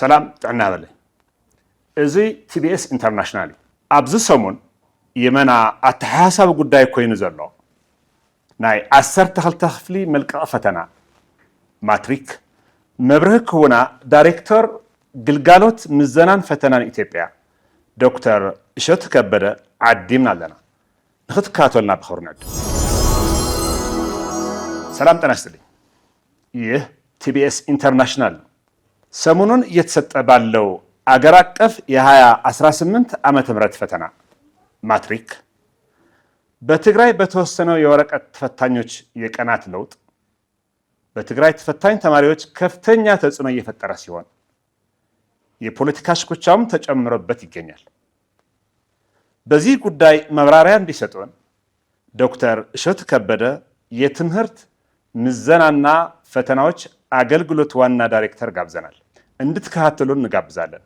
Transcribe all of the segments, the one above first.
ሰላም ጥዕና በለ እዚ TBS ኢንተርናሽናል ኣብዚ ሰሙን የመና አተሐሳብ ጉዳይ ኮይኑ ዘሎ ናይ 12 ክፍሊ መልቀቕ ፈተና ማትሪክ መብርህ ክሁና ዳይሬክተር ግልጋሎት ምዘናን ፈተናን ኢትዮጵያ ዶክተር እሸቱ ከበደ ዓዲምና ኣለና ንኽትካተሉና ብኽብሪ ንዕድም። ሰላም ጤና ይስጥልኝ። ይህ TBS ኢንተርናሽናል ሰሞኑን እየተሰጠ ባለው አገር አቀፍ የ2018 ዓመተ ምህረት ፈተና ማትሪክ በትግራይ በተወሰነው የወረቀት ተፈታኞች የቀናት ለውጥ በትግራይ ተፈታኝ ተማሪዎች ከፍተኛ ተጽዕኖ እየፈጠረ ሲሆን የፖለቲካ ሽኩቻም ተጨምሮበት ይገኛል። በዚህ ጉዳይ መብራሪያ እንዲሰጡን ዶክተር እሸቱ ከበደ የትምህርት ምዘናና ፈተናዎች አገልግሎት ዋና ዳይሬክተር ጋብዘናል። እንድትከታተሉን እንጋብዛለን።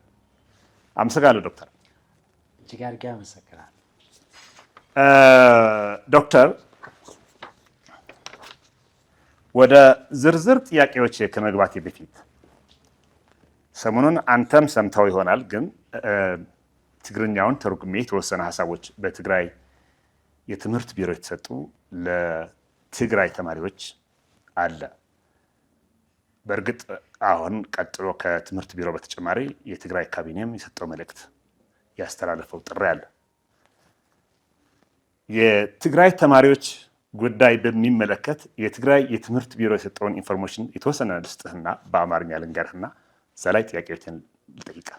አመሰግናለሁ ዶክተር። እጅግ አድርጌ አመሰግናለሁ። ዶክተር ወደ ዝርዝር ጥያቄዎች ከመግባቴ በፊት ሰሞኑን አንተም ሰምተው ይሆናል፣ ግን ትግርኛውን ተርጉሜ የተወሰነ ሀሳቦች በትግራይ የትምህርት ቢሮ የተሰጡ ለትግራይ ተማሪዎች አለ። በእርግጥ አሁን ቀጥሎ ከትምህርት ቢሮ በተጨማሪ የትግራይ ካቢኔም የሰጠው መልእክት ያስተላለፈው ጥሪ አለ። የትግራይ ተማሪዎች ጉዳይ በሚመለከት የትግራይ የትምህርት ቢሮ የሰጠውን ኢንፎርሜሽን የተወሰነ ልስጥህና በአማርኛ ልንገርህና እዛ ላይ ጥያቄዎችን ልጠይቃ።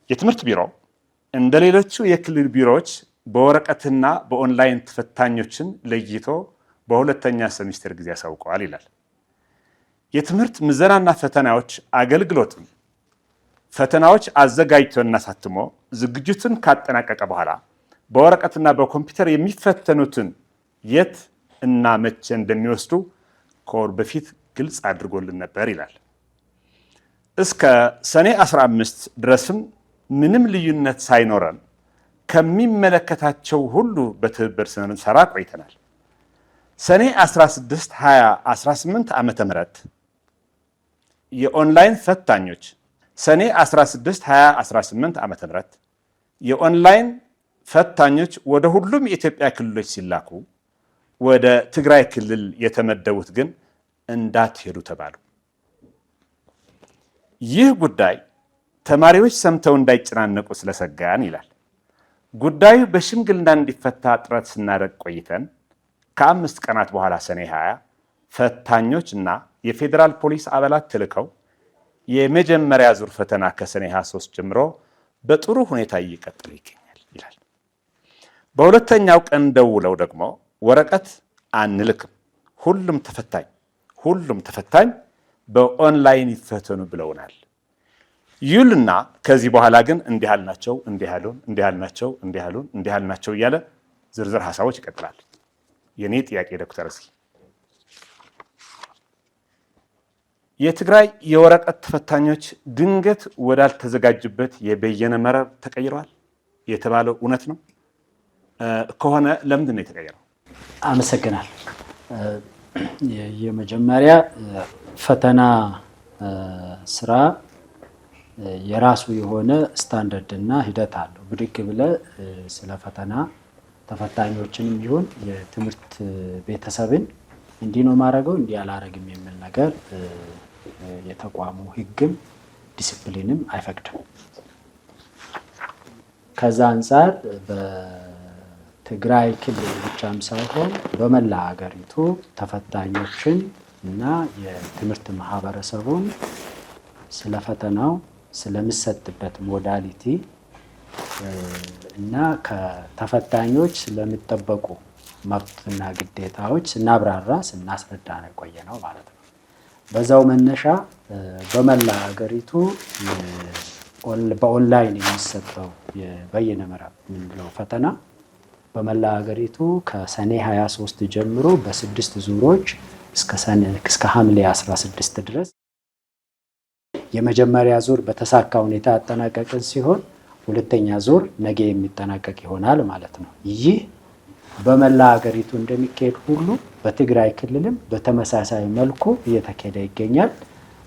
የትምህርት ቢሮ እንደ ሌሎቹ የክልል ቢሮዎች በወረቀትና በኦንላይን ተፈታኞችን ለይቶ በሁለተኛ ሴሚስተር ጊዜ ያሳውቀዋል ይላል። የትምህርት ምዘናና ፈተናዎች አገልግሎትም ፈተናዎች አዘጋጅቶና ሳትሞ ዝግጅቱን ካጠናቀቀ በኋላ በወረቀትና በኮምፒውተር የሚፈተኑትን የት እና መቼ እንደሚወስዱ ከወር በፊት ግልጽ አድርጎልን ነበር ይላል። እስከ ሰኔ 15 ድረስም ምንም ልዩነት ሳይኖረን ከሚመለከታቸው ሁሉ በትብብር ስንሰራ ቆይተናል። ሰኔ 16 2018 ዓመተ ምህረት የኦንላይን ፈታኞች ሰኔ 16 2018 ዓመተ ምህረት የኦንላይን ፈታኞች ወደ ሁሉም የኢትዮጵያ ክልሎች ሲላኩ ወደ ትግራይ ክልል የተመደቡት ግን እንዳትሄዱ ተባሉ። ይህ ጉዳይ ተማሪዎች ሰምተው እንዳይጨናነቁ ስለሰጋን ይላል። ጉዳዩ በሽምግልና እንዲፈታ ጥረት ስናደርግ ቆይተን ከ5 ቀናት በኋላ ሰኔ 20 ፈታኞች እና የፌዴራል ፖሊስ አባላት ተልከው የመጀመሪያ ዙር ፈተና ከሰኔ 23 ጀምሮ በጥሩ ሁኔታ እየቀጠለ ይገኛል ይላል። በሁለተኛው ቀን ደውለው ደግሞ ወረቀት አንልክም፣ ሁሉም ተፈታኝ በኦንላይን ይፈተኑ ብለውናል ይሉና ከዚህ በኋላ ግን እንዲህ ያልናቸው እያለ ዝርዝር ሀሳቦች ይቀጥላል። የኔ ጥያቄ ዶክተር እስኪ የትግራይ የወረቀት ተፈታኞች ድንገት ወዳልተዘጋጁበት የበየነ መረብ ተቀይረዋል የተባለው እውነት ነው? ከሆነ ለምንድን ነው የተቀየረው? አመሰግናለሁ። የመጀመሪያ ፈተና ስራ የራሱ የሆነ ስታንዳርድ እና ሂደት አለው። ብድግ ብለህ ስለ ፈተና ተፈታኞችንም ይሁን የትምህርት ቤተሰብን እንዲህ ነው ማድረገው እንዲህ አላረግም የሚል ነገር የተቋሙ ሕግም ዲሲፕሊንም አይፈቅድም። ከዛ አንፃር በትግራይ ክልል ብቻም ሳይሆን በመላ ሀገሪቱ ተፈታኞችን እና የትምህርት ማህበረሰቡን ስለ ፈተናው ስለሚሰጥበት ሞዳሊቲ እና ከተፈታኞች ስለሚጠበቁ መብትና ግዴታዎች ስናብራራ ስናስረዳ ነው የቆየ ነው ማለት ነው። በዛው መነሻ በመላ ሀገሪቱ በኦንላይን የሚሰጠው የበይነ መረብ የምንለው ፈተና በመላ ሀገሪቱ ከሰኔ 23 ጀምሮ በ6 ዙሮች እስከ ሐምሌ 16 ድረስ የመጀመሪያ ዙር በተሳካ ሁኔታ ያጠናቀቅን ሲሆን ሁለተኛ ዙር ነገ የሚጠናቀቅ ይሆናል ማለት ነው። ይህ በመላ ሀገሪቱ እንደሚካሄድ ሁሉ በትግራይ ክልልም በተመሳሳይ መልኩ እየተካሄደ ይገኛል።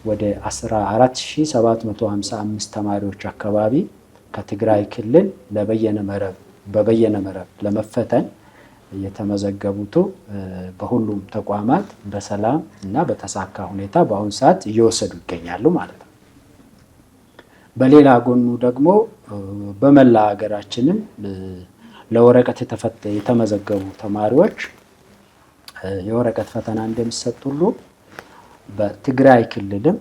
ወደ 14755 ተማሪዎች አካባቢ ከትግራይ ክልል በበየነ መረብ ለመፈተን የተመዘገቡት በሁሉም ተቋማት በሰላም እና በተሳካ ሁኔታ በአሁን ሰዓት እየወሰዱ ይገኛሉ ማለት ነው። በሌላ ጎኑ ደግሞ በመላ ሀገራችንም ለወረቀት የተመዘገቡ ተማሪዎች የወረቀት ፈተና እንደሚሰጥ ሁሉ በትግራይ ክልልም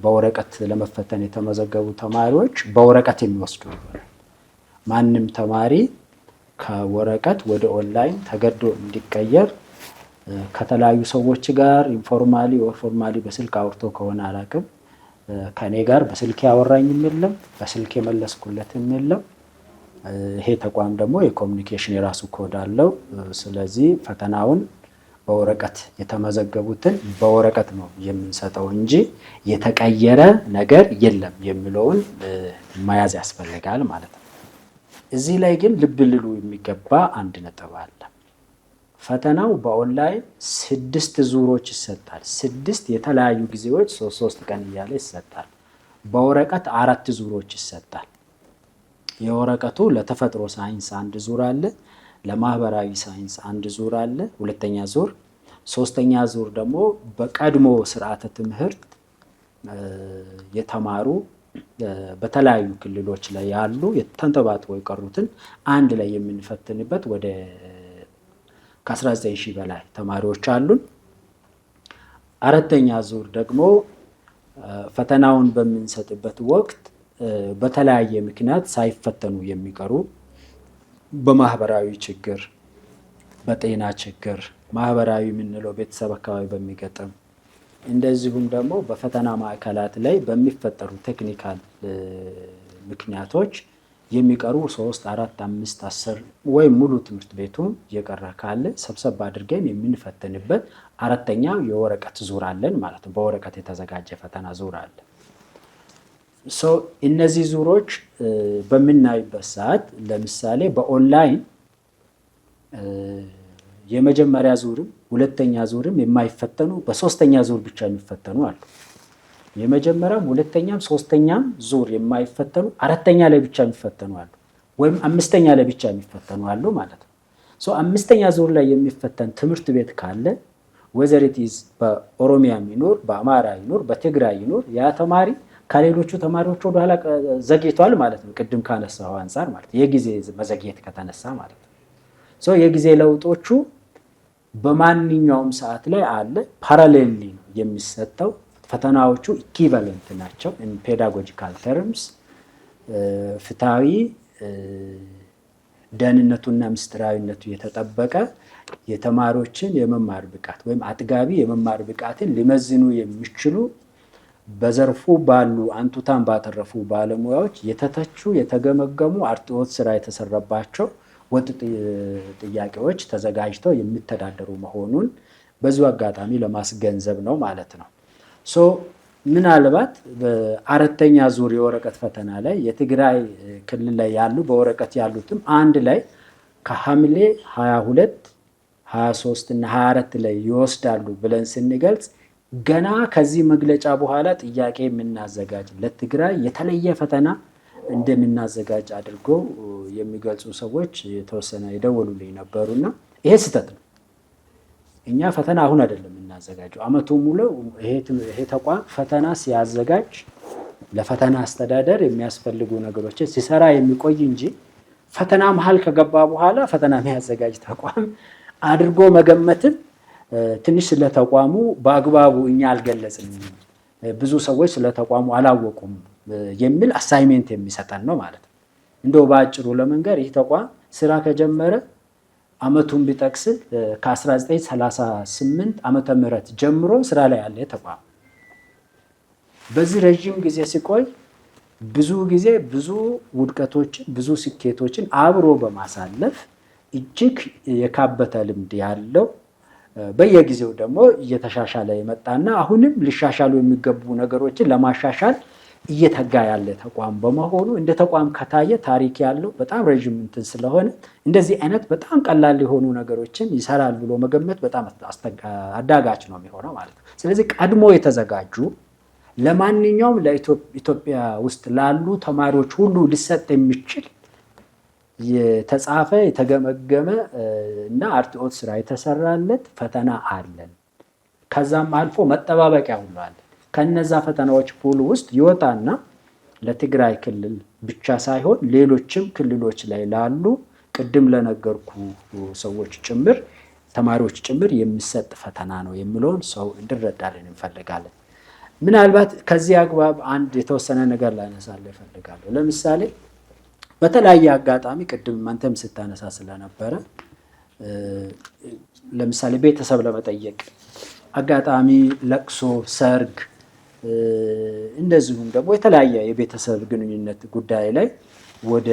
በወረቀት ለመፈተን የተመዘገቡ ተማሪዎች በወረቀት የሚወስዱ ይሆናል። ማንም ተማሪ ከወረቀት ወደ ኦንላይን ተገዶ እንዲቀየር ከተለያዩ ሰዎች ጋር ኢንፎርማሊ ኦር ፎርማሊ በስልክ አውርቶ ከሆነ አላውቅም፣ ከኔ ጋር በስልክ ያወራኝም የለም፣ በስልክ የመለስኩለትም የለም። ይሄ ተቋም ደግሞ የኮሚኒኬሽን የራሱ ኮድ አለው። ስለዚህ ፈተናውን በወረቀት የተመዘገቡትን በወረቀት ነው የምንሰጠው እንጂ የተቀየረ ነገር የለም የሚለውን መያዝ ያስፈልጋል ማለት ነው። እዚህ ላይ ግን ልብ ልሉ የሚገባ አንድ ነጥብ አለ። ፈተናው በኦንላይን 6 ዙሮች ይሰጣል። 6 የተለያዩ ጊዜዎች 3 ቀን እያለ ይሰጣል። በወረቀት 4 ዙሮች ይሰጣል። የወረቀቱ ለተፈጥሮ ሳይንስ 1 ዙር አለ፣ ለማህበራዊ ሳይንስ 1 ዙር አለ፣ 2ኛ ዙር፣ 3ኛ ዙር ደግሞ በቀድሞ ስርዓተ ትምህርት የተማሩ በተለያዩ ክልሎች ላይ ያሉ የተንተባጥበው የቀሩትን አንድ ላይ የምንፈትንበት ወደ ከ19000 በላይ ተማሪዎች አሉን። 4ኛ ዙር ደግሞ ፈተናውን በምንሰጥበት ወቅት በተለያየ ምክንያት ሳይፈተኑ የሚቀሩ በማህበራዊ ችግር፣ በጤና ችግር፣ ማህበራዊ የምንለው ቤተሰብ አካባቢ በሚገጥም እንደዚሁም ደግሞ በፈተና ማዕከላት ላይ በሚፈጠሩ ቴክኒካል ምክንያቶች የሚቀሩ 3፣ 4፣ 5፣ 10 ወይም ሙሉ ትምህርት ቤቱን የቀረ ካለ ሰብሰብ አድርገን የምንፈትንበት 4ኛው የወረቀት ዙር አለን ማለት ነው። በወረቀት የተዘጋጀ ፈተና ዙር አለ። እነዚህ ዙሮች በምናይበት ሰዓት ለምሳሌ በኦንላይን የመጀመሪያ ዙርም 2ኛ ዙርም የማይፈተኑ በ3ኛ ዙር ብቻ የሚፈተኑ አሉ። የመጀመሪያም 2ኛም 3ኛም ዙር የማይፈተኑ 4ኛ ላይ ብቻ የሚፈተኑ አሉ፣ ወይም 5ኛ ላይ ብቻ የሚፈተኑ አሉ ማለት ነው። 5ኛ ዙር ላይ የሚፈተን ትምህርት ቤት ካለ ወዘሪቲዝ በኦሮሚያ ይኖር፣ በአማራ ይኖር፣ በትግራይ ይኖር ያ ተማሪ ከሌሎቹ ተማሪዎች ወደ ኋላ ዘግይቷል ማለት ነው። ቅድም ካነሳው አንፃር ማለት የጊዜ መዘግየት ከተነሳ ማለት ነው። የጊዜ ለውጦቹ በማንኛውም ሰዓት ላይ አለ። ፓራሌሊ ነው የሚሰጠው። ፈተናዎቹ ኢኩቫለንት ናቸው። ኢን ፔዳጎጂካል ተርምስ ፍትሃዊ፣ ደህንነቱና ምስጢራዊነቱ የተጠበቀ የተማሪዎችን የመማር ብቃት ወይም አጥጋቢ የመማር ብቃትን ሊመዝኑ የሚችሉ በዘርፉ ባሉ አንቱታን ባተረፉ ባለሙያዎች የተተቹ የተገመገሙ አርትዖት ስራ የተሰራባቸው ወጥ ጥያቄዎች ተዘጋጅተው የሚተዳደሩ መሆኑን በዚሁ አጋጣሚ ለማስገንዘብ ነው ማለት ነው። ምናልባት በ4ኛ ዙር የወረቀት ፈተና ላይ የትግራይ ክልል ላይ ያሉ በወረቀት ያሉትም አንድ ላይ ከሐምሌ 22፣ 23 እና 24 ላይ ይወስዳሉ ብለን ስንገልጽ ገና ከዚህ መግለጫ በኋላ ጥያቄ የምናዘጋጅ ለትግራይ የተለየ ፈተና እንደምናዘጋጅ አድርጎ የሚገልጹ ሰዎች የተወሰነ የደወሉልኝ ነበሩና ይሄ ስህተት ነው። እኛ ፈተና አሁን አይደለም የምናዘጋጀው። አመቱ ሙሉ ይሄ ተቋም ፈተና ሲያዘጋጅ ለፈተና አስተዳደር የሚያስፈልጉ ነገሮችን ሲሰራ የሚቆይ እንጂ ፈተና መሀል ከገባ በኋላ ፈተና የሚያዘጋጅ ተቋም አድርጎ መገመትም ትንሽ ስለተቋሙ በአግባቡ እኛ አልገለጽንም፣ ብዙ ሰዎች ስለተቋሙ አላወቁም የሚል አሳይሜንት የሚሰጠን ነው ማለት ነው። እንደው በአጭሩ ለመንገር ይህ ተቋም ስራ ከጀመረ አመቱን ቢጠቅስ ከ1938 ዓመተ ምህረት ጀምሮ ስራ ላይ ያለ ተቋም በዚህ ረጅም ጊዜ ሲቆይ ብዙ ጊዜ ብዙ ውድቀቶችን ብዙ ስኬቶችን አብሮ በማሳለፍ እጅግ የካበተ ልምድ ያለው በየጊዜው ደግሞ እየተሻሻለ የመጣና አሁንም ሊሻሻሉ የሚገቡ ነገሮችን ለማሻሻል እየተጋ ያለ ተቋም በመሆኑ እንደ ተቋም ከታየ ታሪክ ያለው በጣም ረጅም እንትን ስለሆነ እንደዚህ አይነት በጣም ቀላል የሆኑ ነገሮችን ይሰራል ብሎ መገመት በጣም አዳጋች ነው የሚሆነው ማለት ነው። ስለዚህ ቀድሞ የተዘጋጁ ለማንኛውም ለኢትዮጵያ ውስጥ ላሉ ተማሪዎች ሁሉ ሊሰጥ የሚችል የተጻፈ የተገመገመ እና አርትዖት ስራ የተሰራለት ፈተና አለን። ከዛም አልፎ መጠባበቂያ ሁሉ አለ። ከነዛ ፈተናዎች ፑል ውስጥ ይወጣና ለትግራይ ክልል ብቻ ሳይሆን ሌሎችም ክልሎች ላይ ላሉ ቅድም ለነገርኩ ሰዎች ጭምር ተማሪዎች ጭምር የሚሰጥ ፈተና ነው የሚለውን ሰው እንዲረዳልን እንፈልጋለን። ምናልባት ከዚህ አግባብ አንድ የተወሰነ ነገር ላነሳልህ እፈልጋለሁ። ለምሳሌ በተለያየ አጋጣሚ ቅድም አንተም ስታነሳ ስለነበረ ለምሳሌ ቤተሰብ ለመጠየቅ አጋጣሚ ለቅሶ፣ ሰርግ እንደዚሁም ደግሞ የተለያየ የቤተሰብ ግንኙነት ጉዳይ ላይ ወደ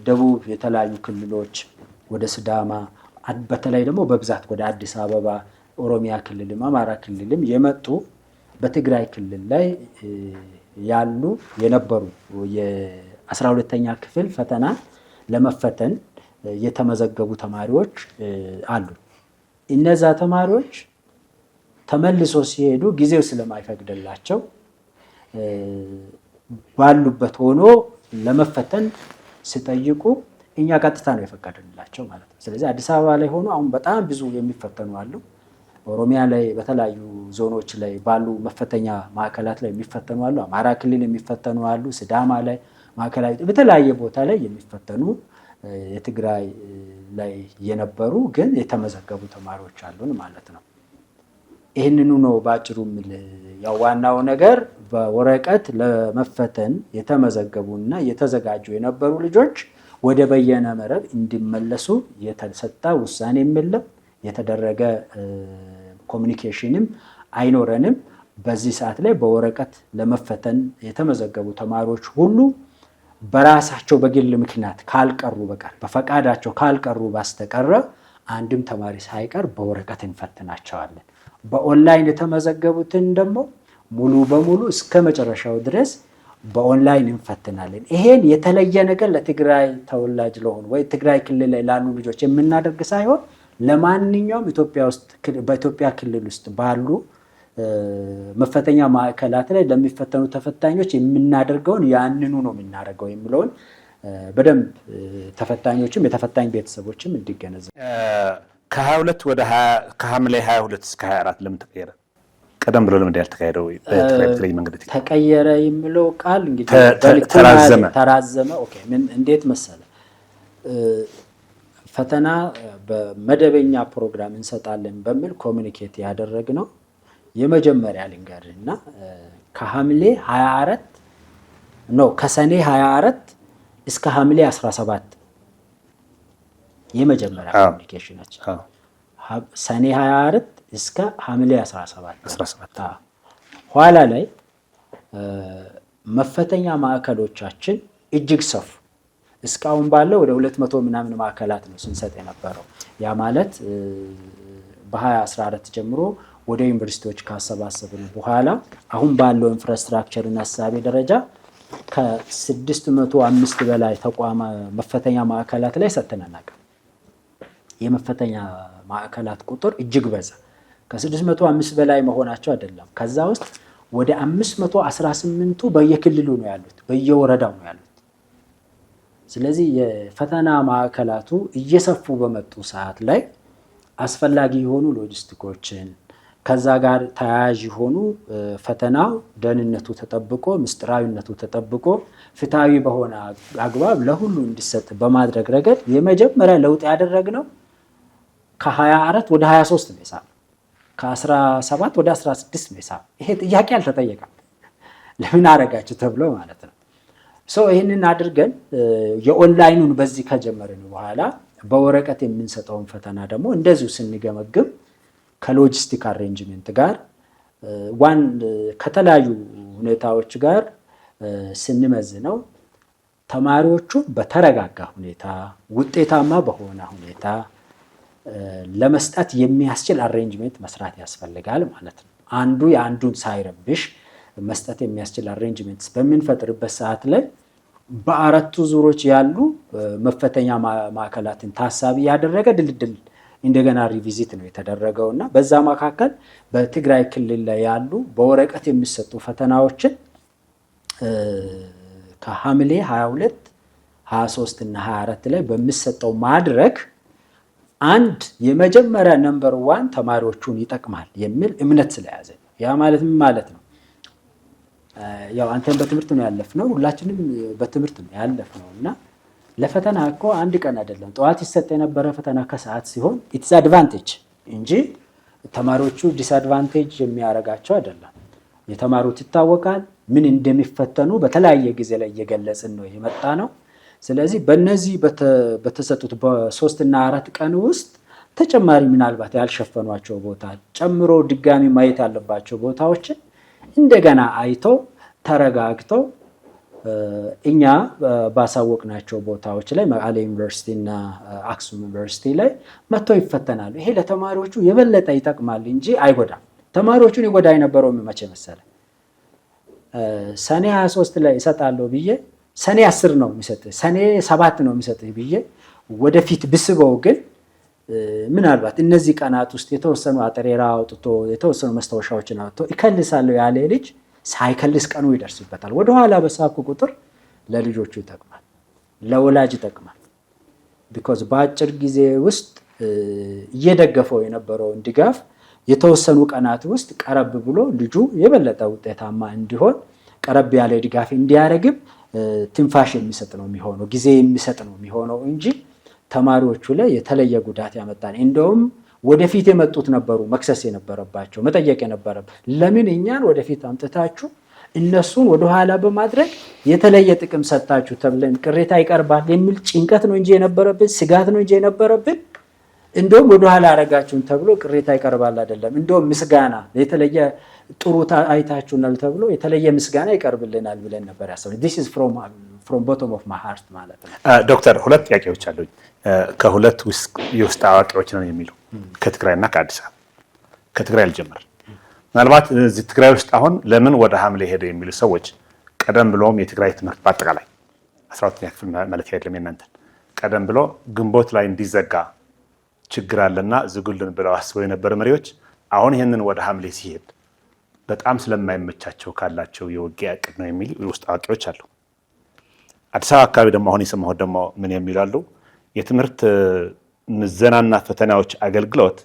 ደቡብ የተለያዩ ክልሎች ወደ ሲዳማ በተለይ ደግሞ በብዛት ወደ አዲስ አበባ፣ ኦሮሚያ ክልልም አማራ ክልልም የመጡ በትግራይ ክልል ላይ ያሉ የነበሩ የ12ኛ ክፍል ፈተና ለመፈተን የተመዘገቡ ተማሪዎች አሉ። እነዛ ተማሪዎች ተመልሶ ሲሄዱ ጊዜው ስለማይፈቅድላቸው ባሉበት ሆኖ ለመፈተን ሲጠይቁ እኛ ቀጥታ ነው የፈቀድንላቸው ማለት ነው። ስለዚህ አዲስ አበባ ላይ ሆኖ አሁን በጣም ብዙ የሚፈተኑ አሉ። ኦሮሚያ ላይ በተለያዩ ዞኖች ላይ ባሉ መፈተኛ ማዕከላት ላይ የሚፈተኑ አሉ። አማራ ክልል የሚፈተኑ አሉ። ሲዳማ ላይ ማዕከላዊ በተለያየ ቦታ ላይ የሚፈተኑ የትግራይ ላይ የነበሩ ግን የተመዘገቡ ተማሪዎች አሉን ማለት ነው። ይህንኑ ነው ባጭሩ የሚል ያው ዋናው ነገር በወረቀት ለመፈተን የተመዘገቡና የተዘጋጁ የነበሩ ልጆች ወደ በየነ መረብ እንዲመለሱ የተሰጠ ውሳኔ የለም። የተደረገ ኮሚኒኬሽንም አይኖረንም። በዚህ ሰዓት ላይ በወረቀት ለመፈተን የተመዘገቡ ተማሪዎች ሁሉ በራሳቸው በግል ምክንያት ካልቀሩ በቀር በፈቃዳቸው ካልቀሩ በስተቀር አንድም ተማሪ ሳይቀር በወረቀት እንፈትናቸዋለን። በኦንላይን የተመዘገቡትን ደግሞ ሙሉ በሙሉ እስከ መጨረሻው ድረስ በኦንላይን እንፈትናለን። ይሄን የተለየ ነገር ለትግራይ ተወላጅ ለሆኑ ወይ ትግራይ ክልል ላይ ላሉ ልጆች የምናደርግ ሳይሆን ለማንኛውም ኢትዮጵያ ውስጥ በኢትዮጵያ ክልል ውስጥ ባሉ መፈተኛ ማዕከላት ላይ ለሚፈተኑ ተፈታኞች የምናደርገውን ያንኑ ነው የምናደርገው የሚለውን በደንብ ተፈታኞችም የተፈታኝ ቤተሰቦችም እንዲገነዘቡ። ከ22 ወደ 20 ከሐምሌ 22 እስከ 24 ለምን ተቀየረ? ቀደም ብሎ ለምን ያልተካሄደው በተለይ መንገድ ተቀየረ የሚለው ቃል እንግዲህ ተራዘመ። ኦኬ ምን እንዴት መሰለ ፈተና በመደበኛ ፕሮግራም እንሰጣለን በሚል ኮሚኒኬት ያደረግነው የመጀመሪያ ልንገርና ከሐምሌ 24 ነው ከሰኔ 24 እስከ ሐምሌ 17 የመጀመሪያ ኮሚኒኬሽናችን ሰኔ 24 እስከ ሐምሌ 17 ኋላ ላይ መፈተኛ ማዕከሎቻችን እጅግ ሰፉ። እስካሁን ባለው ወደ 200 ምናምን ማዕከላት ነው ስንሰጥ የነበረው። ያ ማለት በ2014 ጀምሮ ወደ ዩኒቨርሲቲዎች ካሰባሰብን በኋላ አሁን ባለው ኢንፍራስትራክቸር እና ሀሳቤ ደረጃ ከ605 በላይ ተቋማ መፈተኛ ማዕከላት ላይ ሰጥተናል። የመፈተኛ ማዕከላት ቁጥር እጅግ በዛ። ከ605 በላይ መሆናቸው አይደለም። ከዛ ውስጥ ወደ 518ቱ በየክልሉ ነው ያሉት፣ በየወረዳው ነው ያሉት። ስለዚህ የፈተና ማዕከላቱ እየሰፉ በመጡ ሰዓት ላይ አስፈላጊ የሆኑ ሎጂስቲኮችን ከዛ ጋር ተያያዥ የሆኑ ፈተናው ደህንነቱ ተጠብቆ ምስጢራዊነቱ ተጠብቆ ፍትሃዊ በሆነ አግባብ ለሁሉ እንዲሰጥ በማድረግ ረገድ የመጀመሪያ ለውጥ ያደረግነው ከ24 ወደ 23 ነው የሳብ ከ17 ወደ 16 ነው የሳብ። ይሄ ጥያቄ አልተጠየቀም ለምን አረጋችሁ ተብሎ ማለት ነው። ይህንን አድርገን የኦንላይኑን በዚህ ከጀመርን በኋላ በወረቀት የምንሰጠውን ፈተና ደግሞ እንደዚሁ ስንገመግም ከሎጂስቲክ አሬንጅመንት ጋር ከተለያዩ ሁኔታዎች ጋር ስንመዝነው ተማሪዎቹ በተረጋጋ ሁኔታ ውጤታማ በሆነ ሁኔታ ለመስጠት የሚያስችል አሬንጅመንት መስራት ያስፈልጋል ማለት ነው። አንዱ የአንዱን ሳይረብሽ መስጠት የሚያስችል አሬንጅመንትስ በምንፈጥርበት ሰዓት ላይ በአራቱ ዙሮች ያሉ መፈተኛ ማዕከላትን ታሳቢ ያደረገ ድልድል እንደገና ሪቪዚት ነው የተደረገው እና በዛ መካከል በትግራይ ክልል ላይ ያሉ በወረቀት የሚሰጡ ፈተናዎችን ከሐምሌ 22 23 እና 24 ላይ በሚሰጠው ማድረግ አንድ የመጀመሪያ ነምበር 1 ተማሪዎቹን ይጠቅማል የሚል እምነት ስለያዘ ያ ማለት ምን ማለት ነው? ያው አንተም በትምህርት ነው ያለፍነው፣ ሁላችንም በትምህርት ነው ያለፍነው እና ለፈተና እኮ አንድ ቀን አይደለም ጠዋት ይሰጥ የነበረ ፈተና ከሰዓት ሲሆን ኢትስ አድቫንቴጅ እንጂ ተማሪዎቹ ዲስአድቫንቴጅ የሚያረጋቸው አይደለም። የተማሩት ይታወቃል፣ ምን እንደሚፈተኑ በተለያየ ጊዜ ላይ እየገለጽን ነው የመጣ ነው። ስለዚህ በእነዚህ በተሰጡት በ3 እና 4 ቀን ውስጥ ተጨማሪ ምናልባት ያልሸፈኗቸው ቦታ ጨምሮ ድጋሚ ማየት ያለባቸው ቦታዎችን እንደገና አይተው ተረጋግተው እኛ ባሳወቅናቸው ቦታዎች ላይ መቀሌ ዩኒቨርሲቲ እና አክሱም ዩኒቨርሲቲ ላይ መጥተው ይፈተናሉ። ይሄ ለተማሪዎቹ የበለጠ ይጠቅማል እንጂ አይጎዳም። ተማሪዎቹን ይጎዳ የነበረው መቼ መሰለ? ሰኔ 23 ላይ እሰጣለሁ ብዬ ሰኔ 10 ነው የሚሰጥህ፣ ሰኔ 7 ነው የሚሰጥህ ብዬ ወደፊት ብስበው ግን ምናልባት እነዚህ ቀናት ውስጥ የተወሰኑ አጠሬራ አውጥቶ የተወሰኑ መስታወሻዎችን አውጥቶ ይከልሳለሁ ያለ ልጅ ሳይከልስ ቀኑ ይደርስበታል። ወደኋላ በሳብኩ ቁጥር ለልጆቹ ይጠቅማል፣ ለወላጅ ይጠቅማል። ቢኮዝ በአጭር ጊዜ ውስጥ እየደገፈው የነበረውን ድጋፍ የተወሰኑ ቀናት ውስጥ ቀረብ ብሎ ልጁ የበለጠ ውጤታማ እንዲሆን ቀረብ ያለ ድጋፍ እንዲያደርግም ትንፋሽ የሚሰጥ ነው የሚሆነው፣ ጊዜ የሚሰጥ ነው የሚሆነው እንጂ ተማሪዎቹ ላይ የተለየ ጉዳት ያመጣል። እንደውም ወደፊት የመጡት ነበሩ መክሰስ የነበረባቸው መጠየቅ የነበረበት ለምን እኛን ወደፊት አምጥታችሁ እነሱን ወደኋላ በማድረግ የተለየ ጥቅም ሰጣችሁ ተብለን ቅሬታ ይቀርባል የሚል ጭንቀት ነው እንጂ የነበረብን፣ ስጋት ነው እንጂ የነበረብን። እንደውም ወደኋላ አረጋችሁን ተብሎ ቅሬታ ይቀርባል አይደለም። እንደውም ምስጋና የተለየ ጥሩ አይታችሁናል ተብሎ የተለየ ምስጋና ይቀርብልናል ብለን ነበር ያሰብነው። this is from bottom of my heart ማለት ነው። ዶክተር 2 ጥያቄዎች አሉኝ። ከሁለት የውስጥ አዋቂዎች ነው የሚሉ ከትግራይና ከአዲስ አበባ። ከትግራይ ልጀምር። ምናልባት እዚህ ትግራይ ውስጥ አሁን ለምን ወደ ሐምሌ ሄደ የሚሉ ሰዎች ቀደም ብሎም የትግራይ ትምህርት በአጠቃላይ 12ኛ ክፍል ማለት አይደለም የእናንተን ቀደም ብሎ ግንቦት ላይ እንዲዘጋ ችግር አለና ዝጉልን ብለው አስበው የነበሩ መሪዎች አሁን ይሄንን ወደ ሐምሌ ሲሄድ በጣም ስለማይመቻቸው ካላቸው የውጊያ ዕቅድ ነው የሚሉ ውስጥ አዋቂዎች አሉ። አዲስ አበባ አካባቢ ደግሞ አሁን የሰማሁት ደግሞ ምን የሚላሉ የትምህርት ምዘናና ፈተናዎች አገልግሎት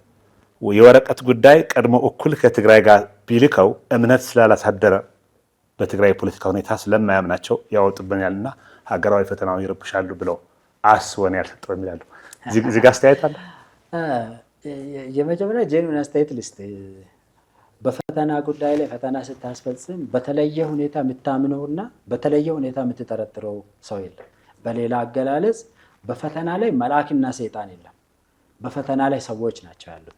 የወረቀት ጉዳይ ቀድሞ እኩል ከትግራይ ጋር ቢልከው እምነት ስላላሳደረ በትግራይ ፖለቲካ ሁኔታ ስለማያምናቸው ያወጡብኛልና ሀገራዊ ፈተናውን ይረብሻሉ ብለው አስወን ያልሰጠው የሚላሉ። እዚህ ጋር አስተያየት አለ? የመጀመሪያ ጄኑዊን አስተያየት ልስጥ። በፈተና ጉዳይ ላይ ፈተና ስታስፈጽም በተለየ ሁኔታ የምታምነውና በተለየ ሁኔታ የምትጠረጥረው ሰው የለም። በሌላ አገላለጽ በፈተና ላይ መልአክና ሰይጣን የለም። በፈተና ላይ ሰዎች ናቸው ያሉት።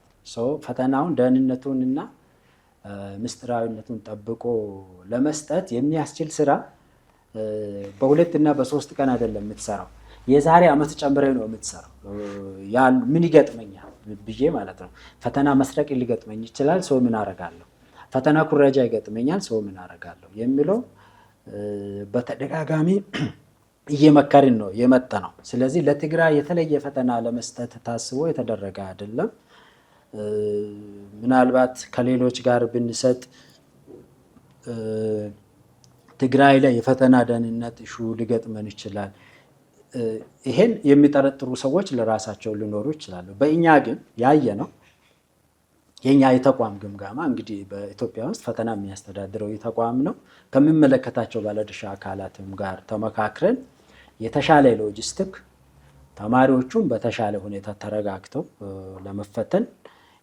ፈተናውን ደህንነቱንና ምስጢራዊነቱን ጠብቆ ለመስጠት የሚያስችል ስራ በ2 እና በ3 ቀን አይደለም የምትሰራው። የዛሬ ዓመት ጨምሬ ነው የምትሰራው። ምን ይገጥመኛል ብዬ ማለት ነው። ፈተና መስረቅ ሊገጥመኝ ይችላል፣ ሰው ምን አረጋለሁ? ፈተና ኩረጃ ይገጥመኛል፣ ሰው ምን አረጋለሁ የሚለው በተደጋጋሚ እየመከርን ነው የመጣ ነው። ስለዚህ ለትግራይ የተለየ ፈተና ለመስጠት ታስቦ የተደረገ አይደለም። ምናልባት ከሌሎች ጋር ብንሰጥ ትግራይ ላይ የፈተና ደህንነት ኢሹ ሊገጥመን ይችላል። ይሄን የሚጠረጥሩ ሰዎች ለራሳቸው ሊኖሩ ይችላሉ። በእኛ ግን ያየ ነው የኛ የተቋም ግምገማ እንግዲህ በኢትዮጵያ ውስጥ ፈተና የሚያስተዳድረው የተቋም ነው። ከሚመለከታቸው ባለድርሻ አካላትም ጋር ተመካክረን የተሻለ ሎጂስቲክ ተማሪዎቹም በተሻለ ሁኔታ ተረጋግተው ለመፈተን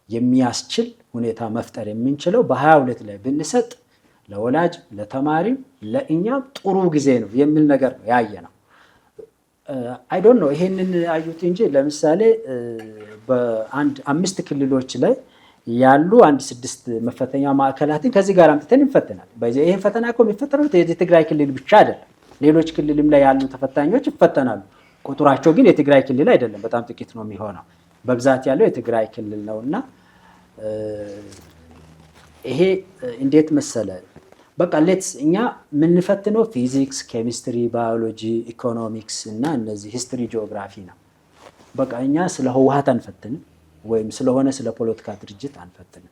የሚያስችል ሁኔታ መፍጠር የምንችለው በ22 ላይ ብንሰጥ ለወላጅ ለተማሪም ለእኛም ጥሩ ጊዜ ነው የሚል ነገር ነው ያየ ነው። አይ ዶንት ኖ ይሄንን አዩት እንጂ ለምሳሌ በአንድ 5 ክልሎች ላይ ያሉ 6 መፈተኛ ማዕከላትን ከዚህ ጋር አምጥተን እንፈተናል። ይሄ ፈተና እኮ የሚፈተነው የትግራይ ክልል ብቻ አይደለም፣ ሌሎች ክልልም ላይ ያሉ ተፈታኞች ይፈተናሉ። ቁጥራቸው ግን የትግራይ ክልል አይደለም፣ በጣም ጥቂት ነው የሚሆነው። በብዛት ያለው የትግራይ ክልል ነውና ይሄ እንዴት መሰለ በቃ ሌትስ እኛ የምንፈትነው ፊዚክስ፣ ኬሚስትሪ፣ ባዮሎጂ፣ ኢኮኖሚክስ እና እነዚህ ሂስትሪ፣ ጂኦግራፊ ነው። በቃ እኛ ስለ ህወሓት አንፈትንም ወይም ስለሆነ ስለ ፖለቲካ ድርጅት አንፈትንም።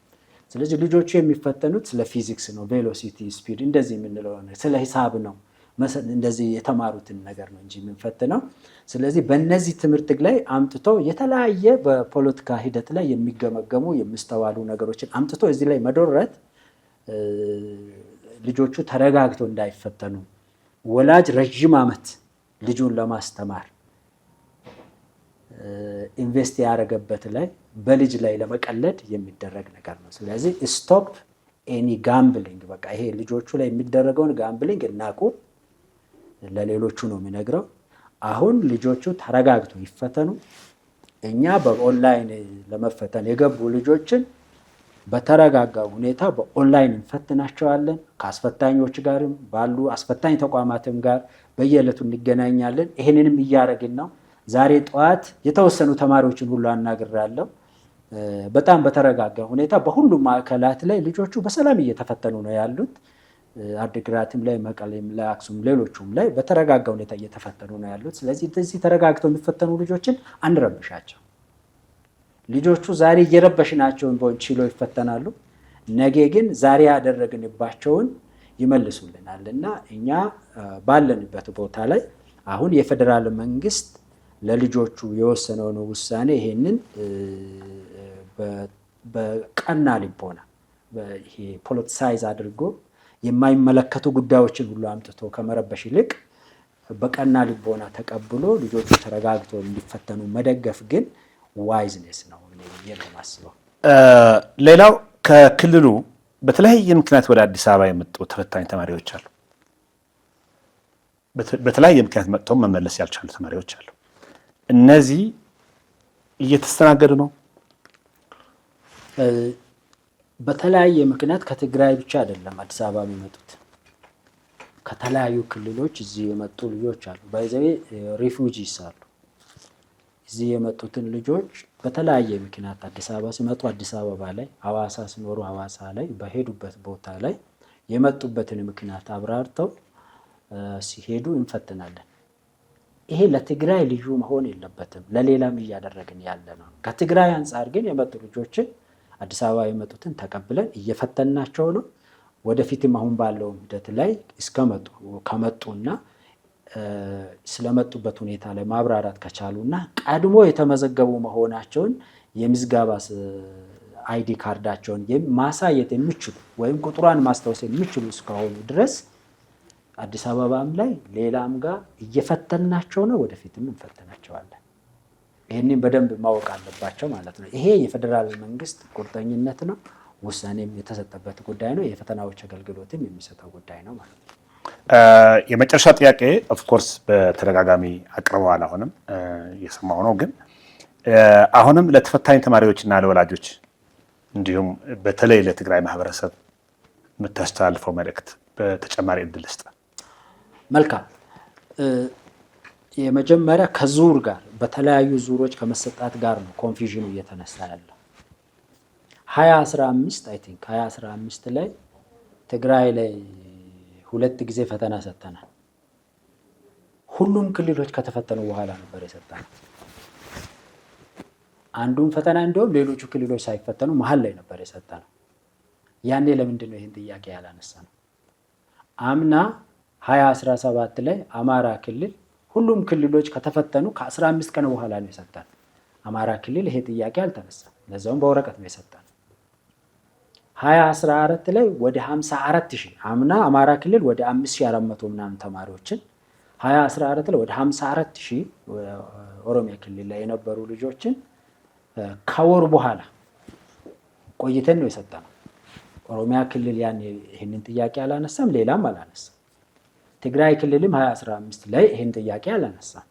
ስለዚህ ልጆቹ የሚፈተኑት ስለ ፊዚክስ ነው፣ ቬሎሲቲ፣ ስፒድ እንደዚህ የምንለው ስለ ሂሳብ ነው። እንደዚህ የተማሩትን ነገር ነው እንጂ የምንፈትነው። ስለዚህ በእነዚህ ትምህርት ላይ አምጥቶ የተለያየ በፖለቲካ ሂደት ላይ የሚገመገሙ የሚስተዋሉ ነገሮችን አምጥቶ እዚህ ላይ መዶረት ልጆቹ ተረጋግተው እንዳይፈተኑ ወላጅ ረዥም ዓመት ልጁን ለማስተማር ኢንቨስት ያደረገበት ላይ በልጅ ላይ ለመቀለድ የሚደረግ ነገር ነው። ስለዚህ ስቶፕ ኤኒ ጋምብሊንግ። በቃ ይሄ ልጆቹ ላይ የሚደረገውን ጋምብሊንግ እናቁም። ለሌሎቹ ነው የሚነግረው። አሁን ልጆቹ ተረጋግተው ይፈተኑ። እኛ በኦንላይን ለመፈተን የገቡ ልጆችን በተረጋጋ ሁኔታ በኦንላይን እንፈትናቸዋለን። ከአስፈታኞች ጋርም ባሉ አስፈታኝ ተቋማትም ጋር በየዕለቱ እንገናኛለን። ይህንንም እያደረግን ነው። ዛሬ ጠዋት የተወሰኑ ተማሪዎችን ሁሉ አናግራለሁ። በጣም በተረጋጋ ሁኔታ በሁሉም ማዕከላት ላይ ልጆቹ በሰላም እየተፈተኑ ነው ያሉት። አድግራትም ላይ፣ መቀሌም ላይ፣ አክሱም ሌሎቹም ላይ በተረጋጋ ሁኔታ እየተፈተኑ ነው ያሉት። ስለዚህ እዚህ ተረጋግተው የሚፈተኑ ልጆችን አንረብሻቸው። ልጆቹ ዛሬ እየረበሽናቸውን ቢሆን ችለው ይፈተናሉ። ነገ ግን ዛሬ ያደረግንባቸውን ይመልሱልናል እና እኛ ባለንበት ቦታ ላይ አሁን የፌዴራል መንግስት ለልጆቹ የወሰነውን ውሳኔ ይሄንን በቀና ልቦና ይሄ ፖለቲሳይዝ አድርጎ የማይመለከቱ ጉዳዮችን ሁሉ አምጥቶ ከመረበሽ ይልቅ በቀና ልቦና ተቀብሎ ልጆቹ ተረጋግተው እንዲፈተኑ መደገፍ ግን ዋይዝነስ ነው የማስበው። ሌላው ከክልሉ በተለያየ ምክንያት ወደ አዲስ አበባ የመጡ ተፈታኝ ተማሪዎች አሉ። በተለያየ ምክንያት መጥተው መመለስ ያልቻሉ ተማሪዎች አሉ። እነዚህ እየተስተናገዱ ነው። በተለያየ ምክንያት ከትግራይ ብቻ አይደለም አዲስ አበባ የሚመጡት፣ ከተለያዩ ክልሎች እዚህ የመጡ ልጆች አሉ። ባይዘዌ ሪፉጂስ አሉ። እዚህ የመጡትን ልጆች በተለያየ ምክንያት አዲስ አበባ ሲመጡ አዲስ አበባ ላይ፣ ሐዋሳ ሲኖሩ ሐዋሳ ላይ፣ በሄዱበት ቦታ ላይ የመጡበትን ምክንያት አብራርተው ሲሄዱ እንፈትናለን። ይሄ ለትግራይ ልዩ መሆን የለበትም፣ ለሌላም እያደረግን ያለ ነው። ከትግራይ አንጻር ግን የመጡ ልጆችን አዲስ አበባ የመጡትን ተቀብለን እየፈተናቸው ነው። ወደፊትም አሁን ባለው ሂደት ላይ ከመጡና ስለመጡበት ሁኔታ ላይ ማብራራት ከቻሉና ቀድሞ የተመዘገቡ መሆናቸውን የምዝገባ አይዲ ካርዳቸውን ማሳየት የሚችሉ ወይም ቁጥሯን ማስታወስ የሚችሉ እስከሆኑ ድረስ አዲስ አበባም ላይ ሌላም ጋር እየፈተናቸው ነው። ወደፊትም እንፈተናቸዋለን። ይህንን በደንብ ማወቅ አለባቸው ማለት ነው። ይሄ የፌዴራል መንግስት ቁርጠኝነት ነው። ውሳኔም የተሰጠበት ጉዳይ ነው። የፈተናዎች አገልግሎትም የሚሰጠው ጉዳይ ነው ማለት ነው። የመጨረሻ ጥያቄ ኦፍኮርስ በተደጋጋሚ አቅርበዋል። አሁንም እየሰማሁ ነው። ግን አሁንም ለተፈታኝ ተማሪዎችና ለወላጆች እንዲሁም በተለይ ለትግራይ ማህበረሰብ የምታስተላልፈው መልእክት በተጨማሪ እድል ስጥ። መልካም። የመጀመሪያ ከዙር ጋር በተለያዩ ዙሮች ከመሰጣት ጋር ነው ኮንፊዥኑ እየተነሳ ያለው። 2015 አይ ቲንክ 2015 ላይ ትግራይ ላይ 2 ጊዜ ፈተና ሰጥተናል። ሁሉም ክልሎች ከተፈተኑ በኋላ ነበር የሰጠነው። አንዱን ፈተና እንደውም ሌሎቹ ክልሎች ሳይፈተኑ መሀል ላይ ነበር የሰጠነው። ያኔ ለምንድን ነው ይህን ጥያቄ ያላነሳነው? አምና 2017 ላይ አማራ ክልል ሁሉም ክልሎች ከተፈተኑ ከ15 ቀን በኋላ ነው የሰጠነው። አማራ ክልል ይሄ ጥያቄ አልተነሳም። ለዛውም በወረቀት ነው የሰጠነው። 2014 ላይ ወደ 54,000 አምና አማራ ክልል ወደ 5400 ምናምን ተማሪዎችን 2014 ላይ ወደ 54,000 ኦሮሚያ ክልል ላይ የነበሩ ልጆችን ከወር በኋላ ቆይተን ነው የሰጠነው። ኦሮሚያ ክልል ያን ይሄንን ጥያቄ አላነሳም፣ ሌላም አላነሳም። ትግራይ ክልልም 2015 ላይ ይሄን ጥያቄ አላነሳም።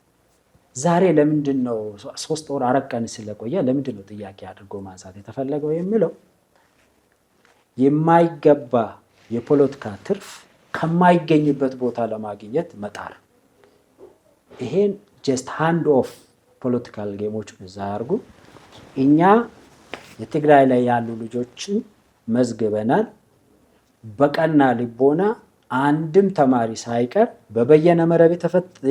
ዛሬ ለምንድን ነው 3 ወር 4 ቀን ስለቆየ ለምንድን ነው ጥያቄ አድርጎ ማንሳት የተፈለገው የሚለው የማይገባ የፖለቲካ ትርፍ ከማይገኝበት ቦታ ለማግኘት መጣር። ይሄን ጀስት ሃንድ ኦፍ ፖለቲካል ጌሞችን እዛ ያርጉ። እኛ የትግራይ ላይ ያሉ ልጆችን መዝግበናል። በቀና ልቦና አንድም ተማሪ ሳይቀር በበየነ መረብ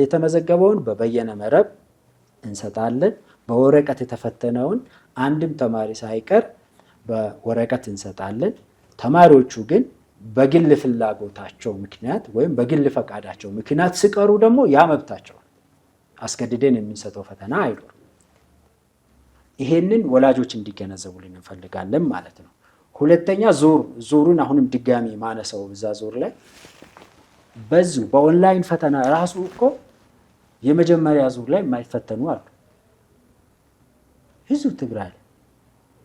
የተመዘገበውን በበየነ መረብ እንሰጣለን። በወረቀት የተፈተነውን አንድም ተማሪ ሳይቀር በወረቀት እንሰጣለን። ተማሪዎቹ ግን በግል ፍላጎታቸው ምክንያት ወይም በግል ፈቃዳቸው ምክንያት ሲቀሩ ደግሞ ያ መብታቸው አስገድደን የምንሰጠው ፈተና አይኖርም። ይሄንን ወላጆች እንዲገነዘቡልን እንፈልጋለን ማለት ነው። ሁለተኛ ዙሩን አሁንም ድጋሚ ማነሰው እዛ ዙር ላይ በዚሁ በኦንላይን ፈተና ራሱ እኮ የመጀመሪያ ዙር ላይ የማይፈተኑ አሉ። እዚሁ ትግራይ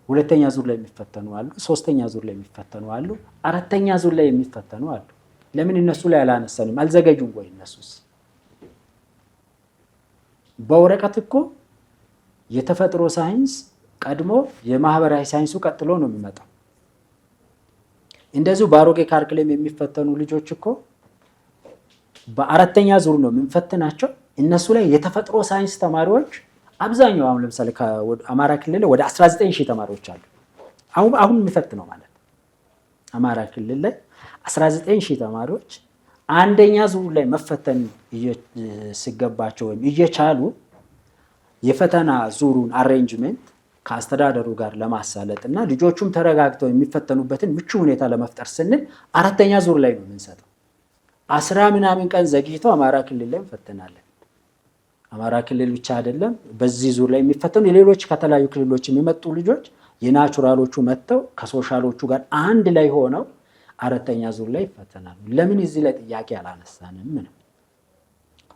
ሁለተኛ ዙር ላይ የሚፈተኑ አሉ፣ ሶስተኛ ዙር ላይ የሚፈተኑ አሉ፣ አራተኛ ዙር ላይ የሚፈተኑ አሉ። ለምን እነሱ ላይ አላነሳንም? አልዘገጁም ወይ? እነሱስ በወረቀት እኮ የተፈጥሮ ሳይንስ ቀድሞ የማህበራዊ ሳይንሱ ቀጥሎ ነው የሚመጣው። እንደዚሁ በአሮጌ ካሪኩለም የሚፈተኑ ልጆች እኮ በአራተኛ ዙር ነው የምንፈትናቸው። እነሱ ላይ የተፈጥሮ ሳይንስ ተማሪዎች አብዛኛው አሁን ለምሳሌ አማራ ክልል ወደ 19000 ተማሪዎች አሉ። አሁን የሚፈትነው ማለት አማራ ክልል ላይ 19000 ተማሪዎች አንደኛ ዙር ላይ መፈተን ሲገባቸው ወይም እየቻሉ የፈተና ዙሩን አሬንጅመንት ከአስተዳደሩ ጋር ለማሳለጥ እና ልጆቹም ተረጋግተው የሚፈተኑበትን ምቹ ሁኔታ ለመፍጠር ስንል አራተኛ ዙር ላይ ነው የምንሰጠው። 10 ምናምን ቀን ዘግይተው አማራ ክልል ላይ እንፈትናለን። አማራ ክልል ብቻ አይደለም፣ በዚህ ዙር ላይ የሚፈተኑ የሌሎች ከተለያዩ ክልሎች የሚመጡ ልጆች የናቹራሎቹ መጥተው ከሶሻሎቹ ጋር አንድ ላይ ሆነው አራተኛ ዙር ላይ ይፈተናሉ። ለምን እዚህ ላይ ጥያቄ አላነሳንም? ምንም።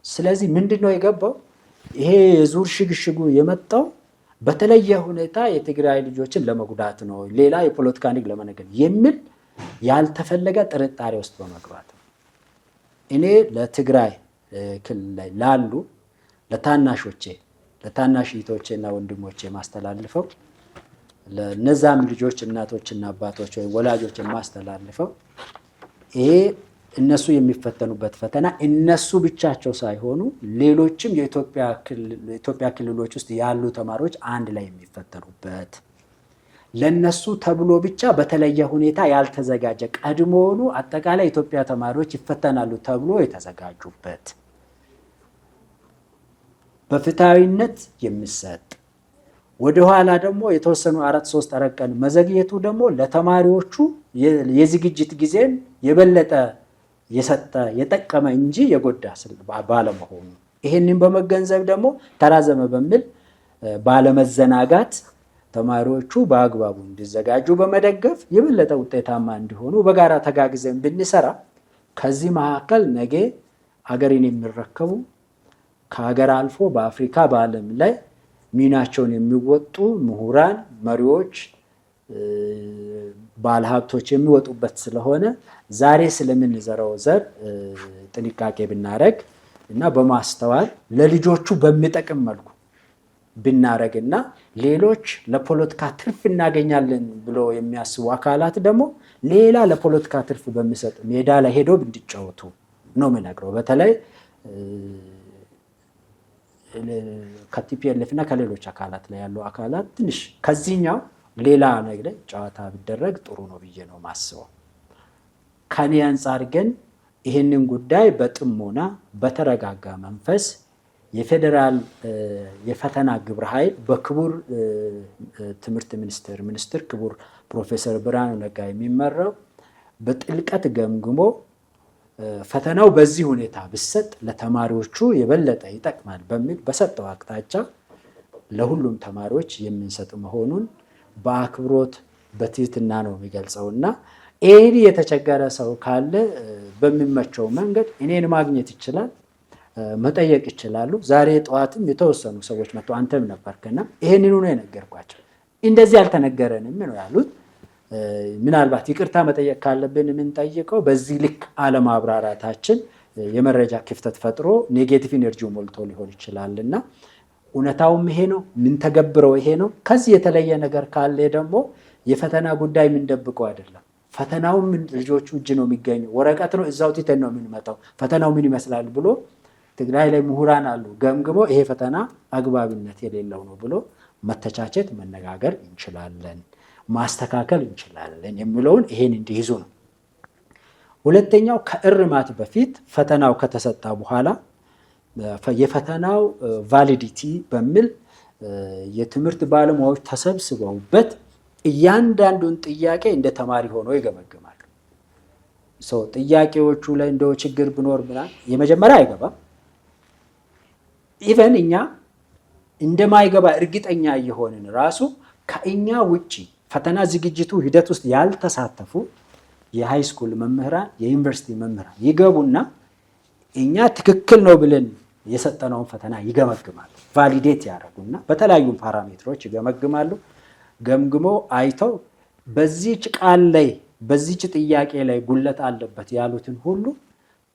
ስለዚህ ምንድነው የገባው? ይሄ የዙር ሽግሽጉ የመጣው በተለየ ሁኔታ የትግራይ ልጆችን ለመጉዳት ነው፣ ሌላ የፖለቲካ ንግ ለመነገር የሚል ያልተፈለገ ጥርጣሬ ውስጥ በመግባት እኔ ለትግራይ ክልል ላይ ላሉ ለታናሽ እህቶቼ እና ወንድሞቼ ማስተላልፈው ለነዛም ልጆች እናቶችና አባቶች ወይ ወላጆች ማስተላልፈው ይሄ እነሱ የሚፈተኑበት ፈተና እነሱ ብቻቸው ሳይሆኑ ሌሎችም የኢትዮጵያ ክልሎች ውስጥ ያሉ ተማሪዎች አንድ ላይ የሚፈተኑበት ለነሱ ተብሎ ብቻ በተለየ ሁኔታ ያልተዘጋጀ ቀድሞውኑ አጠቃላይ ኢትዮጵያ ተማሪዎች ይፈተናሉ ተብሎ የተዘጋጁበት በፍትሃዊነት የሚሰጥ ወደኋላ ደግሞ የተወሰኑ 4 ቀን መዘግየቱ ደግሞ ለተማሪዎቹ የዝግጅት ጊዜን የበለጠ የሰጠ የጠቀመ እንጂ የጎዳ ባለመሆኑ ይሄንን በመገንዘብ ደግሞ ተራዘመ በሚል ባለመዘናጋት ተማሪዎቹ በአግባቡ እንዲዘጋጁ በመደገፍ የበለጠ ውጤታማ እንዲሆኑ በጋራ ተጋግዘን ብንሰራ ከዚህ መካከል ነገ አገርን የሚረከቡ ከሀገር አልፎ በአፍሪካ በዓለም ላይ ሚናቸውን የሚወጡ ምሁራን፣ መሪዎች፣ ባለሀብቶች የሚወጡበት ስለሆነ ዛሬ ስለምንዘራው ዘር ጥንቃቄ ብናረግ እና በማስተዋል ለልጆቹ በሚጠቅም መልኩ ብናረግና ሌሎች ለፖለቲካ ትርፍ እናገኛለን ብሎ የሚያስቡ አካላት ደግሞ ሌላ ለፖለቲካ ትርፍ በሚሰጥ ሜዳ ላይ ሄዶ እንዲጫወቱ ነው የምነግረው። በተለይ ከቲፒኤልኤፍ እና ከሌሎች አካላት ላይ ያሉ አካላት ትንሽ ከዚህኛው ሌላ ነገር ጨዋታ ቢደረግ ጥሩ ነው ብዬ ነው ማስበው። ከኔ አንጻር ግን ይህንን ጉዳይ በጥሞና በተረጋጋ መንፈስ የፌዴራል የፈተና ግብረ ኃይል በክቡር ትምህርት ሚኒስትር ክቡር ፕሮፌሰር ብርሃኑ ነጋ የሚመራው በጥልቀት ገምግሞ ፈተናው በዚህ ሁኔታ ቢሰጥ ለተማሪዎቹ የበለጠ ይጠቅማል በሚል በሰጠው አቅጣጫ ለሁሉም ተማሪዎች የምንሰጥ መሆኑን በአክብሮት በትህትና ነው የሚገልጸውና ይሄን የተቸገረ ሰው ካለ በሚመቸው መንገድ እኔን ማግኘት ይችላል፣ መጠየቅ ይችላሉ። ዛሬ ጠዋትም የተወሰኑ ሰዎች መጥተው አንተም ነበርክና ይሄንኑ ነው የነገርኳቸው። እንደዚህ አልተነገረንም ነው ያሉት። ምናልባት ይቅርታ መጠየቅ ካለብን የምንጠይቀው በዚህ ልክ አለማብራራታችን የመረጃ ክፍተት ፈጥሮ ኔጌቲቭ ኢነርጂው ሞልቶ ሊሆን ይችላልና እውነታውም ይሄ ነው፣ ምን ተገብረው ይሄ ነው። ከዚህ የተለየ ነገር ካለ ደግሞ የፈተና ጉዳይ የምንደብቀው አይደለም። ፈተናውም ልጆቹ እጅ ነው የሚገኘው፣ ወረቀት ነው እዛው ትተን ነው የምንመጣው። ፈተናው ምን ይመስላል ብሎ ትግራይ ላይ ምሁራን አሉ ገምግሞ ይሄ ፈተና አግባብነት የሌለው ነው ብሎ መተቻቸት መነጋገር እንችላለን፣ ማስተካከል እንችላለን የሚለውን ይሄን እንዲይዙ ነው። ሁለተኛው ከእርማት በፊት ፈተናው ከተሰጠ በኋላ የፈተናው ቫሊዲቲ በሚል የትምህርት ባለሙያዎች ተሰብስበውበት እያንዳንዱን ጥያቄ እንደ ተማሪ ሆኖ ይገመግማሉ። ጥያቄዎቹ ላይ እንደው ችግር ብኖር ምናምን የመጀመሪያ አይገባም። ኢቨን እኛ እንደማይገባ እርግጠኛ የሆንን ራሱ ከእኛ ውጪ ፈተና ዝግጅቱ ሂደት ውስጥ ያልተሳተፉ የሃይ ስኩል መምህራን፣ የዩኒቨርሲቲ መምህራን ይገቡና እኛ ትክክል ነው ብለን የሰጠነውን ፈተና ይገመግማሉ። ቫሊዴት ያደርጉና በተለያዩ ፓራሜትሮች ይገመግማሉ። ገምግሞ አይተው በዚህች ቃል ላይ በዚህች ጥያቄ ላይ ጉለት አለበት ያሉትን ሁሉ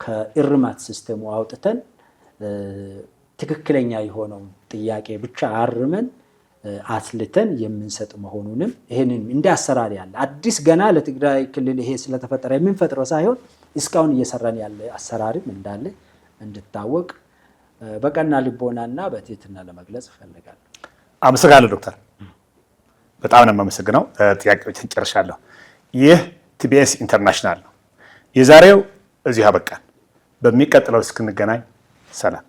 ከእርማት ሲስተሙ አውጥተን ትክክለኛ የሆነውን ጥያቄ ብቻ አርመን አስልተን የምንሰጥ መሆኑንም ይሄንን እንደ አሰራር ያለ አዲስ ገና ለትግራይ ክልል ይሄ ስለተፈጠረ የምንፈጥረው ሳይሆን እስካሁን እየሰራን ያለ አሰራርም እንዳለ እንድታወቅ በቀና ልቦናና በትህትና ለመግለጽ እፈልጋለሁ። አመሰግናለሁ ዶክተር። በጣም ነው የማመሰግነው። ጥያቄዎችን ጨርሻለሁ። ይህ ቲቢኤስ ኢንተርናሽናል ነው። የዛሬው እዚሁ አበቃን። በሚቀጥለው እስክንገናኝ ሰላም።